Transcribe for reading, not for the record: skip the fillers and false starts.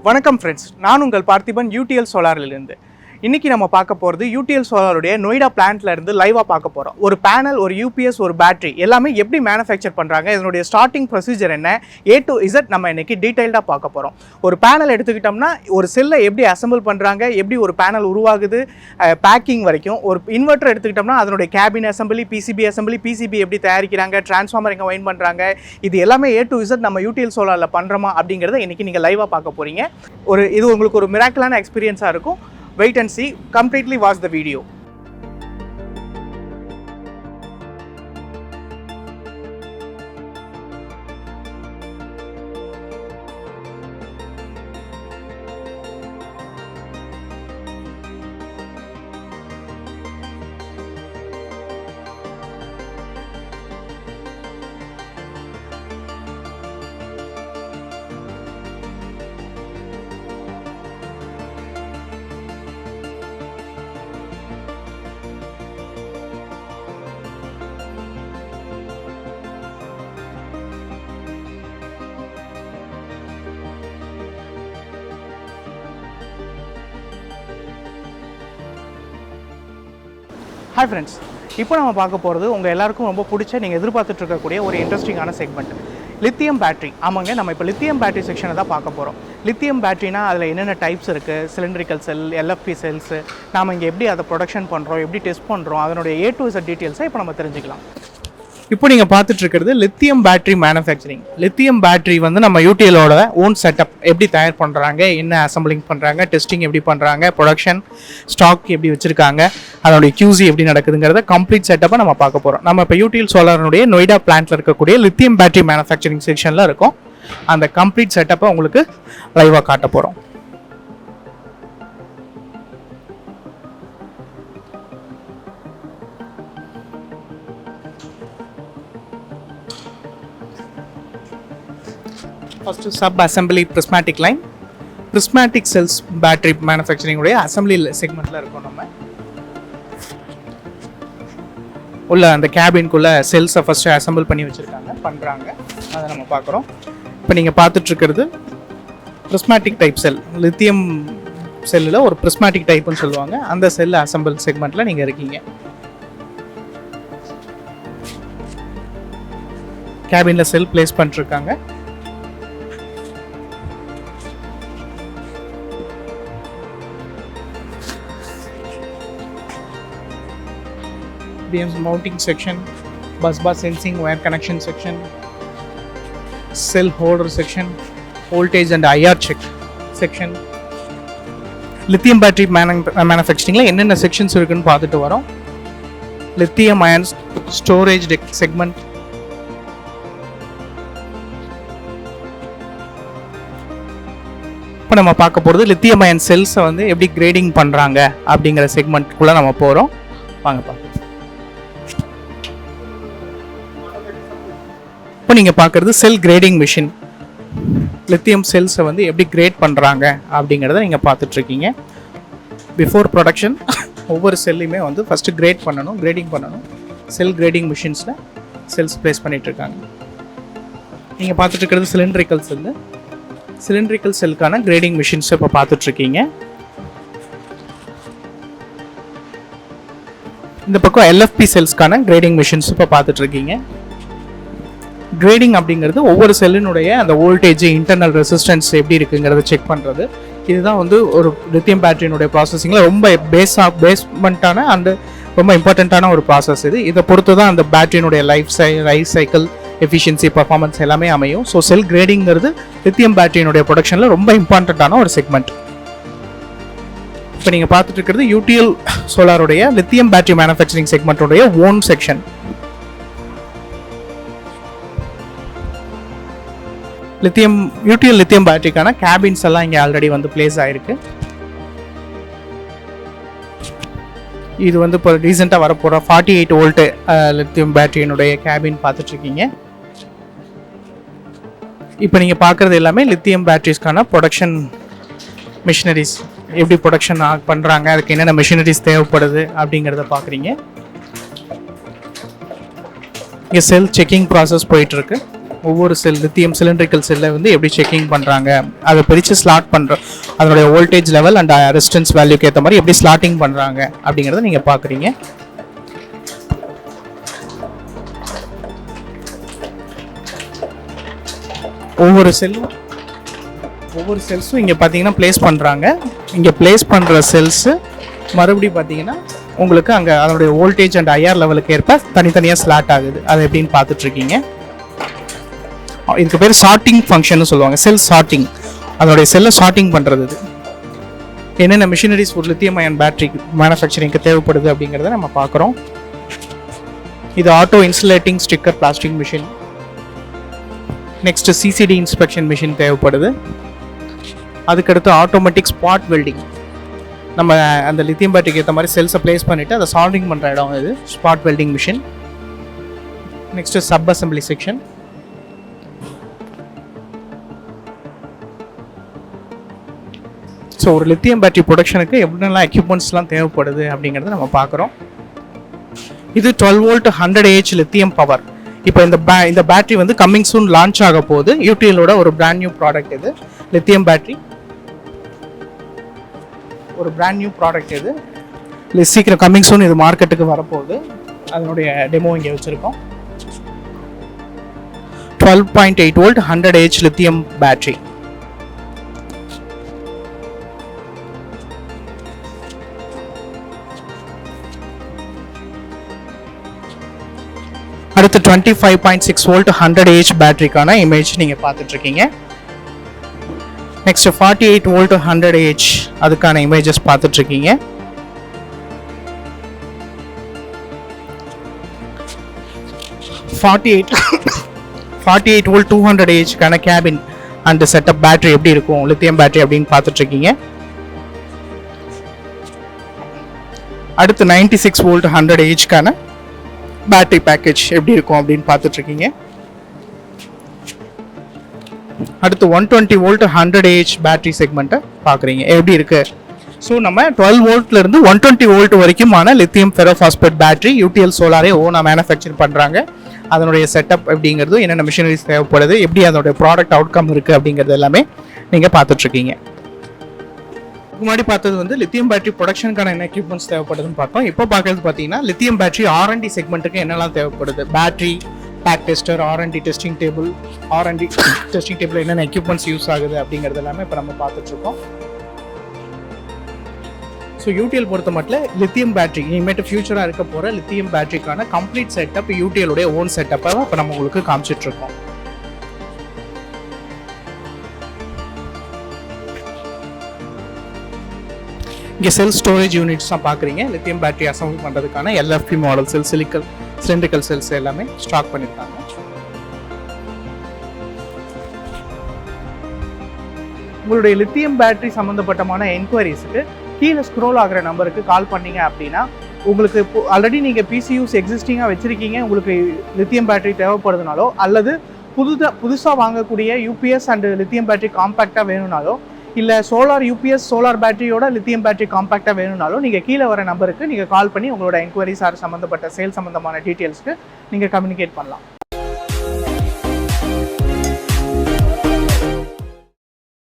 வணக்கம் ஃப்ரெண்ட்ஸ், நான் உங்கள் பார்த்திபன் UTL Solarலிருந்து. இன்றைக்கி நம்ம பார்க்க போகிறது UTL Solarடைய நொய்டா பிளான்ட்லேருந்து லைவாக பார்க்க போகிறோம். ஒரு பேனல், ஒரு UPS, ஒரு பேட்டரி எல்லாமே எப்படி மேனுஃபேக்சர் பண்ணுறாங்க, இதனுடைய ஸ்டார்டிங் ப்ரொசீஜர் என்ன, A to Z நம்ம இன்றைக்கி டீட்டெயில்டாக பார்க்க போகிறோம். ஒரு பேனல் எடுத்துக்கிட்டோம்னா ஒரு செல்லை எப்படி அசம்பிள் பண்ணுறாங்க, எப்படி ஒரு பேனல் உருவாகுது, பேக்கிங் வரைக்கும். ஒரு இன்வெர்டர் எடுத்துக்கிட்டோம்னா அதனுடைய கேபின் அசம்பிளி, PCB எப்படி தயாரிக்கிறாங்க, டிரான்ஸ்ஃபார்மர் எங்கே வைண்ட் பண்ணுறாங்க, இது எல்லாமே A to Z நம்ம UTL Solarல பண்ணுறோமா அப்படிங்கிறத இன்றைக்கி நீங்கள் லைவாக பார்க்க போகிறீங்க. இது உங்களுக்கு ஒரு மிராக்கிளான எக்ஸ்பீரியன்ஸாக இருக்கும். Wait and see, completely watch the video. Hi friends, இப்போ நம்ம பார்க்க போகிறது உங்கள் எல்லாருக்கும் ரொம்ப பிடிச்ச, நீங்கள் எதிர்பார்த்துட்டு இருக்கக்கூடிய ஒரு இன்ட்ரெஸ்டிங்கான செக்மெண்ட், லித்தியம் பேட்டரி. ஆமாங்க, நம்ம இப்போ லித்தியம் பேட்டரி செக்ஷனை தான் பார்க்க போகிறோம். லித்தியம் பேட்டரினா அதில் என்னென்ன டைப்ஸ் இருக்குது, சிலிண்ட்ரிக்கல் செல், LFP செல்ஸு, நாம் இங்கே எப்படி அதை ப்ரொடக்ஷன் பண்ணுறோம், எப்படி டெஸ்ட் பண்ணுறோம், அதனுடைய A to Z டீட்டெயில்ஸை இப்போ நம்ம தெரிஞ்சுக்கலாம். இப்போ நீங்கள் பார்த்துட்டு இருக்கிறது lithium battery manufacturing. Lithium battery வந்து நம்ம UTLோட ஓன் செட்டப் எப்படி தயார் பண்ணுறாங்க, என்ன அசம்பிளிங் பண்ணுறாங்க, டெஸ்டிங் எப்படி பண்ணுறாங்க, ப்ரொடக்ஷன் ஸ்டாக் எப்படி வச்சுருக்காங்க, அதனுடைய QC எப்படி நடக்குதுங்கிறத கம்ப்ளீட் செட்டப்பை நம்ம பார்க்க போகிறோம். நம்ம இப்போ UTL Solarனுடைய நொய்டா பிளான்ட்டில் இருக்கக்கூடிய லித்தியம் பேட்டரி மேனுஃபேக்சரிங் செக்ஷனில் இருக்கும். அந்த கம்ப்ளீட் செட்டப்பை உங்களுக்கு லைவாக காட்ட போகிறோம். First sub assembly prismatic line. Prismatic cells battery மேனுஃபேக்சரிங்குடைய அசம்பிளி செக்மெண்ட்டில் இருக்கோம். நம்ம உள்ள அந்த கேபின்குள்ளே செல்ஸை ஃபஸ்ட்டு அசம்பிள் பண்ணி பண்ணுறாங்க. அதை நம்ம பார்க்குறோம். இப்போ நீங்கள் பார்த்துட்ருக்கிறது ப்ரிஸ்மேட்டிக் டைப் செல். லித்தியம் செல்லில் ஒரு ப்ரிஸ்மேட்டிக் டைப்புன்னு சொல்லுவாங்க. அந்த செல் அசம்பிள் செக்மெண்ட்டில் நீங்கள் இருக்கீங்க. கேபினில் செல் பிளேஸ் பண்ணிருக்காங்க. Mounting section, bus bar sensing, wire connection section, cell holder section, voltage and IR check section. lithium battery manufacturing la enna sections irukku paathuட்டு varom. lithium-ion storage segment, இப்போ நம்ம பார்க்க போகிறது lithium-ion செல்ஸை வந்து எப்படி கிரேடிங் பண்ணுறாங்க அப்படிங்கிற செக்மெண்ட்குள்ளே நம்ம போகிறோம். வாங்க பார்க்கலாம். இப்போ நீங்கள் பார்க்குறது செல் கிரேடிங் மிஷின். லித்தியம் செல்ஸை வந்து எப்படி கிரேட் பண்ணுறாங்க அப்படிங்கிறத நீங்கள் பார்த்துட்ருக்கீங்க. பிஃபோர் ப்ரொடக்ஷன் ஒவ்வொரு செல்லையுமே வந்து ஃபஸ்ட்டு கிரேடிங் பண்ணணும். செல் கிரேடிங் மிஷின்ஸில் செல்ஸ் ப்ளேஸ் பண்ணிகிட்ருக்காங்க. நீங்கள் பார்த்துட்ருக்கிறது சிலிண்ட்ரிக்கல் செல்லுக்கான கிரேடிங் மிஷின்ஸ் இப்போ பார்த்துட்ருக்கீங்க. இந்த பக்கம் LFP செல்ஸ்க்கான கிரேடிங் மிஷின்ஸ் இப்போ பார்த்துட்ருக்கீங்க. கிரேடிங் அப்படிங்கிறது ஒவ்வொரு செல்லினுடைய அந்த வோல்டேஜ், இன்டர்னல் ரெசிஸ்டன்ஸ் எப்படி இருக்குங்கிறத செக் பண்ணுறது. இதுதான் வந்து ஒரு லித்தியம் பேட்டரியினுடைய ப்ராசஸிங்கில் ரொம்ப பேஸ்மெண்ட்டான அண்ட் ரொம்ப இம்பார்ட்டண்ட்டான ஒரு ப்ராசஸ் இது. இதை பொறுத்து தான் அந்த பேட்டரியினுடைய லைஃப் சைக்கிள், எஃபிஷியன்சி, பர்ஃபார்மன்ஸ் எல்லாமே அமையும். ஸோ செல் கிரேடிங்கிறது லித்தியம் பேட்டரியினுடைய ப்ரொடக்ஷனில் ரொம்ப இம்பார்ட்டண்ட்டான ஒரு செக்மெண்ட். இப்போ நீங்கள் பார்த்துட்டு இருக்கிறது UTL Solarுடைய லித்தியம் பேட்டரி மேனுஃபேக்சரிங் செக்மெண்ட்டுடைய ஓன் செக்ஷன். UTL லித்தியம் பேட்டரிக்கான கேபின்ஸ் எல்லாம் இங்கே ஆல்ரெடி வந்து பிளேஸ் ஆகிருக்கு. இது வந்து இப்போ ரீசெண்டாக வரப்போகிற 48 வோல்ட் லித்தியம் பேட்டரியினுடைய கேபின் பார்த்துட்ருக்கீங்க. இப்போ நீங்கள் பார்க்குறது எல்லாமே லித்தியம் பேட்டரிஸ்க்கான ப்ரொடக்ஷன் மிஷினரிஸ். எப்படி ப்ரொடக்ஷன் பண்ணுறாங்க, அதுக்கு என்னென்ன மிஷினரிஸ் தேவைப்படுது அப்படிங்கிறத பார்க்குறீங்க. இங்கே செல் செக்கிங் ப்ராசஸ் போயிட்டுருக்கு. ஒவ்வொரு செல் லித்தியம் சிலிண்ட்ரிக்கல் செல்லை வந்து எப்படி செக்கிங் பண்ணுறாங்க, அதை பிரித்து ஸ்லாட் பண்ணுறோம், அதனுடைய வோல்டேஜ் லெவல் அண்ட் ரெசிஸ்டன்ஸ் வேல்யூக்கு ஏற்ற மாதிரி எப்படி ஸ்லாட்டிங் பண்ணுறாங்க அப்படிங்கிறத நீங்கள் பார்க்குறீங்க. ஒவ்வொரு செல்ஸும் இங்கே பார்த்தீங்கன்னா ப்ளேஸ் பண்ணுறாங்க. இங்கே ப்ளேஸ் பண்ணுற செல்ஸு மறுபடியும் பார்த்தீங்கன்னா உங்களுக்கு அங்கே அதனுடைய வோல்டேஜ் அண்ட் ஐஆர் லெவலுக்கு ஏற்ப தனித்தனியாக ஸ்லாட் ஆகுது. அதை எப்படின்னு பார்த்துட்ருக்கீங்க. இதுக்கு பேர் சார்ட்டிங் ஃபங்க்ஷன் சொல்லுவாங்க, செல் சார்ட்டிங். அதனுடைய செல்லை சார்ட்டிங் பண்ணுறது. இது என்னென்ன மிஷினரிஸ் ஒரு லித்தியம் அயன் பேட்டரி மேனுஃபேக்சரிங்க்கு தேவைப்படுது அப்படிங்கிறத நம்ம பார்க்குறோம். இது auto insulating sticker plastic machine. Next CCD inspection machine தேவைப்படுது. அதுக்கடுத்து ஆட்டோமேட்டிக் ஸ்பாட் வெல்டிங். நம்ம அந்த லித்தியம் பேட்டரிக்கு ஏற்ற மாதிரி செல்ஸை ப்ளேஸ் பண்ணிவிட்டு அதை சால்டிங் பண்ணுற இடம் இது spot welding machine. Next sub assembly section. So ஒரு லித்தியம் பேட்டரி ப்ரொடக்ஷனுக்கு எப்படிலாம் எக்யூப்மெண்ட்ஸ்லாம் தேவைப்படுது அப்படிங்கிறத நம்ம பார்க்குறோம். இது 12 வோல்ட் 100 AH லித்தியம் பவர். இப்போ இந்த பேட்டரி வந்து கம்மிங் சூன் லான்ச் ஆக போகுது. யூடிஎலோட ஒரு பிராண்ட் நியூ ப்ராடக்ட் இது லித்தியம் பேட்டரி. ஒரு பிராண்ட் நியூ ப்ராடக்ட் இது சீக்கிரம் கம்மிங் சூன் இது மார்க்கெட்டுக்கு வரப்போகுது. அதனுடைய டெமோ இங்கே வச்சுருக்கோம். 12.8 வோல்ட் 100 AH லித்தியம் பேட்டரி. அடுத்து 25.6 வோல்ட் 100 AH பேட்டரிக்கான இமேஜ் நீங்கள் பார்த்துட்ருக்கீங்க. நெக்ஸ்ட் 48 வோல்ட் 100 AH அதுக்கான இமேஜஸ் பார்த்துட்ருக்கீங்க. ஃபார்ட்டி எயிட் வோல்ட் 200 AHக்கான கேபின் அண்ட் செட்டப் பேட்டரி எப்படி இருக்கும் லித்தியம் பேட்டரி அப்படின்னு பார்த்துட்ருக்கீங்க. அடுத்து 96 வோல்ட் 100 AHக்கான பேட்டரி பேக்கேஜ் எப்படி இருக்கும் அப்படின்னு பார்த்துட்ருக்கீங்க. அடுத்து 120 வோல்ட் 100 AH பேட்டரி செக்மெண்ட்டை பார்க்குறீங்க எப்படி இருக்கு. ஸோ நம்ம 12 வோல்ட்லேருந்து 120 volt வரைக்குமான lithium ferrophosphate battery UTL சோலாரே ஓனாக மேனுஃபேக்சர் பண்ணுறாங்க. அதனுடைய செட்டப் எப்படிங்கிறது, என்னென்ன மிஷினரிஸ் தேவைப்படுது, எப்படி அதனுடைய ப்ராடக்ட் அவுட்கம் இருக்குது அப்படிங்கிறது எல்லாமே நீங்கள் பார்த்துட்ருக்கீங்க. முன்னாடி பார்த்தது வந்து லித்தியம் பேட்டரி ப்ரொடக்ஷனுக்கான என்ன எக்யூப்மெண்ட்ஸ் தேவைப்படுதுன்னு பார்த்தோம். இப்போ பார்க்கறது பார்த்தீங்கன்னா லித்தியம் பேட்டரி R&D செக்மெண்ட்டுக்கு என்னெல்லாம் தேவைப்படுது, battery pack tester, R&D testing table, R&D testing table என்னென்ன எக்யூப்மெண்ட்ஸ் யூஸ் ஆகுது அப்படிங்கிறது எல்லாமே இப்போ நம்ம பார்த்துட்ருக்கோம். ஸோ யூடிஎல் பொறுத்த மட்டும் லித்தியம் பேட்டரி இனிமேட்டு ஃபியூச்சராக இருக்க போகிற லித்தியம் பேட்டரிக்கான கம்ப்ளீட் செட்டப் யூடிஎலுடைய ஓன் செட்டப்பை இப்போ நம்ம உங்களுக்கு காமிச்சிட்ருக்கோம். இங்கே செல் ஸ்டோரேஜ் யூனிட்ஸ் தான் பார்க்குறீங்க. லித்தியம் பேட்டரி அசம்பிள் பண்ணுறதுக்கான LFP மாடல் செல், சிலிண்ட்ரிக்கல் செல்ஸ் எல்லாமே ஸ்டாக் பண்ணியிருக்காங்க. உங்களுடைய லித்தியம் பேட்டரி சம்மந்தப்பட்டமான என்கொயரிஸுக்கு கீழே ஸ்க்ரோல் ஆகிற நம்பருக்கு கால் பண்ணீங்க அப்படின்னா உங்களுக்கு ஆல்ரெடி நீங்கள் PCUs எக்ஸிஸ்டிங்காக வச்சுருக்கீங்க, உங்களுக்கு லித்தியம் பேட்டரி தேவைப்படுதுனாலோ அல்லது புதுசாக வாங்கக்கூடிய UPS அண்ட் லித்தியம் பேட்டரி காம்பேக்டாக வேணும்னாலோ இல்லை சோலார் பேட்டரியோட லித்தியம் பேட்டரி காம்பேக்டாக வேணும்னாலும் நீங்கள் கீழே வர நம்பருக்கு நீங்கள் கால் பண்ணி உங்களோட என்கொயரிஸ் சம்மந்தப்பட்ட சேல் சம்மந்தமான டீட்டெயில்ஸ்க்கு நீங்கள் கம்யூனிகேட் பண்ணலாம்.